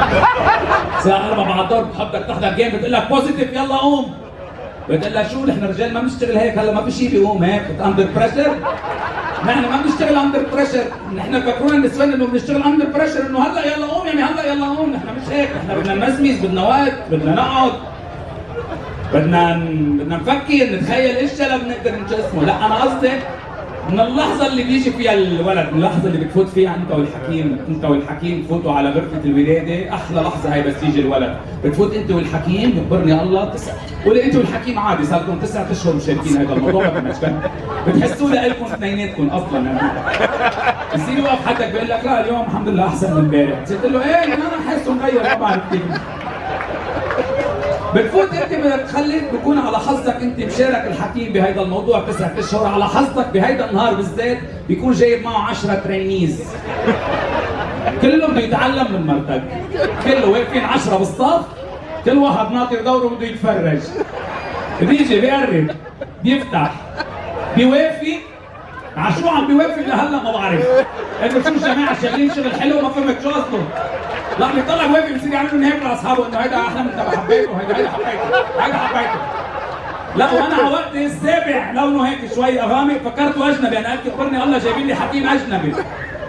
الساعة 4 بعد الظهر بتحطك تحضر جيم بتقول لك بوزيتيف يلا قوم. بتقول لك شو نحن رجال ما بنشتغل هيك، هلا ما في شيء بيقوم هيك اندر بريشر. نحن ما بنشتغل اندر بريشر، نحن فكرونا النسوان انه بنشتغل اندر بريشر انه هلا يلا قوم يعني هلا يلا قوم، نحن مش هيك، نحن بدنا نمزمز، بدنا وقت، بدنا نقعد، بدنا نفكر نتخيل ايش شغله بنقدر نجسمه. لا انا قصدي من اللحظة اللي بيجي فيها الولد، من اللحظة اللي بتفوت فيها انت والحكيم تفوتوا على غرفة الولادة، أحلى لحظة هي بس يجي الولد، بتفوت انت والحكيم بخبرني الله قولي انت والحكيم عادي صار لكم 9 اشهر مشاركين هذا الموضوع ما كان بتحسوا لكم اثنيناتكم اصلا يعني. بصير يوقف حدك بيقول لك لا اليوم الحمد لله احسن من امبارح، قلت له ايه انا حاسه مغير طبعا كثير. بتفوت انت بتخليك بكون على حظك انت مشارك الحكيم بهيدا الموضوع 9 اشهر، على حظك بهيدا النهار بالذات بيكون جايب معه 10 ترينيز كلهم بده يتعلم من مرتك، كله واقفين 10 بالصف، كل واحد ناطر دوره بده يتفرج، بيجي بيقرب بيفتح بيوافي على شو عم بيوافي لهلا ما بعرف انه شو الجماعه شغالين شغل حلو ما فهمت شو قصده. لا بيطلع وافي بصير يعملوا هيك لاصحابه انه هيدا احلى من تبع حبيته، هيدا حبيته. لا وانا على وقتي السابع لونه هيك شوي غامق فكرته اجنبي، انا قلت اخبرني الله جايبين لي حكيم اجنبي.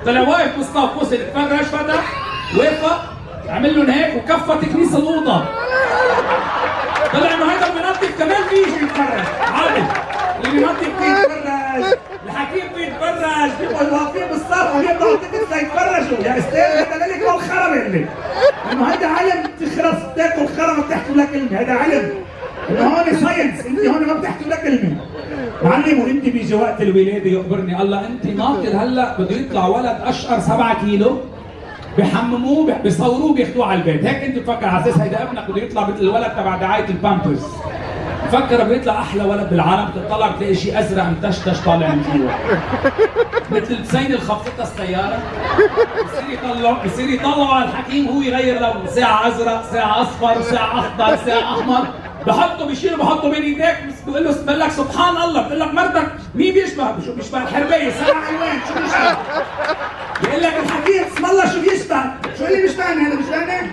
طلع واقف بالصف وصل اتفرج فتح وافق عمل لهم هيك وكفى تكنيس الاوضه. طلع انه هيدا المنظف كمان بيجي يتفرج عادي، اللي بينظف بيتفرج، الحكيم بيتفرج، بيبقوا واقفين بالصف وبيطلعوا تكنيس ليتفرجوا. يا استاذ هيدا لك هو الخرم اللي انه هيدا علم تخرس تاكل خرم بتحكي ولا كلمه، هيدا علم انه هون ساينس، انت هون ما بتحكي ولا كلمه. معلم وانت بيجي وقت الولاده يخبرني الله انت ناطر هلا بده يطلع ولد اشقر 7 كيلو، بحمموه بيصوروه بياخذوه على البيت، هيك انت تفكر على اساس هيدا ابنك بده يطلع مثل الولد تبع دعايه البامبرز. مفكر بده يطلع احلى ولد بالعالم، بتطلع بتلاقي شيء ازرق متشتش طالع من جوا مثل البسينه اللي خبطتها السياره. بصير يطلعوا على الحكيم وهو يغير لونه، ساعه ازرق، ساعه اصفر، ساعه اخضر، ساعه احمر، بحطه بين ايديك بقول له بقول لك سبحان الله، بقول لك مرتك مين بيشبه؟ شو بيشبه؟ الحربيه 7 الوان شو بيشبه؟ بيقول لك الحكيم اسم الله شو بيشبه؟ شو اللي بيشبهني هذا بيشبهني؟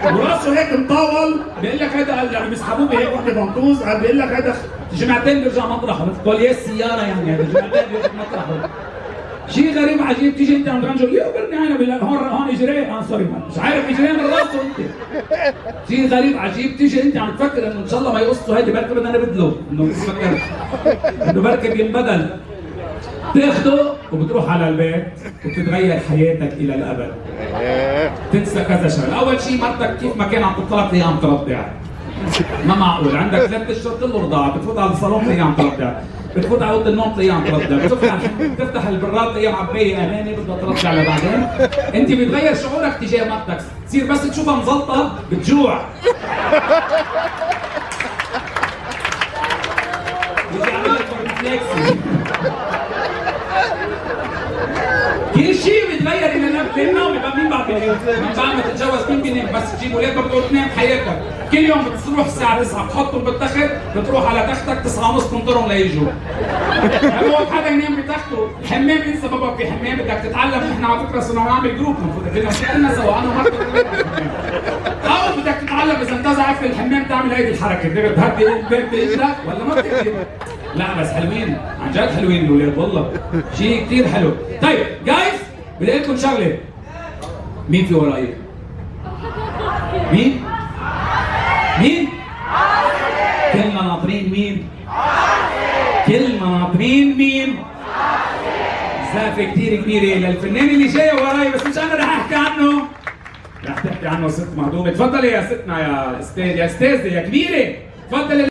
وراسه هيك مطول، بيقول لك هذا اللي بيسحبوه بهيك وحده بنطوز، بيقول لك هذا جمعتين بيرجع مطرحه مثل طوليه السياره يعني، هذا جمعتين بيرجع مطرحه. شيء غريب عجيب، تيجي انت عند رجل يخبرني انا بالله هون اجريه سوري مش عارف اجريه من راسه انت. شيء غريب عجيب، تيجي انت عم تفكر انه ان شاء الله ما يقصوا هيدي بركي بدنا نبدله، انه بتفكر انه بركي بينبدل. بتاخده وبتروح على البيت وبتتغير حياتك الى الابد. تنسى كذا شغله، اول شيء مرتك كيف ما كان عم تطلع تلاقيها عم ترضع. ما معقول، عندك 3 اشهر كله رضاعه، بتفوت على الصالون تلاقيها عم ترضع. بتفوت على اوضه النوم تلاقيها عم ترضع، بتفتح البراد تلاقيها معبيه اماني بدها ترضع لبعدين. انت بتغير شعورك تجاه مرتك، تصير بس تشوفها مزلطه بتجوع. بيجي عامل لك ريفلكسي. كل شيء بيتغير الى النوم، يبقى مين بعد من بعد ما تتجوز مين بينام؟ بس تجيب اولاد بتقعد تنام حياتك، كل يوم بتروح الساعه 9 بتحطهم بالتخت، بتروح على تختك 9:30 تنطرهم ليجوا. هو حدا ينام بتخته، الحمام انسى بابا في حمام بدك تتعلم، نحن على فكره صرنا نعمل جروب كنا سوا انا ومرتي او بدك تتعلم اذا انتزع في الحمام تعمل هيدي الحركه، بدك تهدي الباب برجلك ولا ما بتقدر؟ لا بس حلوين عن جد حلوين الاولاد والله، شيء كثير حلو. طيب جايز بدي اقول لكم شغله، مين في وراي؟ مين؟ مين؟ كلنا ناطرين مين؟ كلنا ناطرين مين؟ مسافة كثير كبيرة للفنان اللي جاي وراي، بس مش انا رح احكي عنه، رح تحكي عنه ست مهضومة. تفضلي يا ستنا يا استاذ يا استاذة يا كبيرة، تفضلي.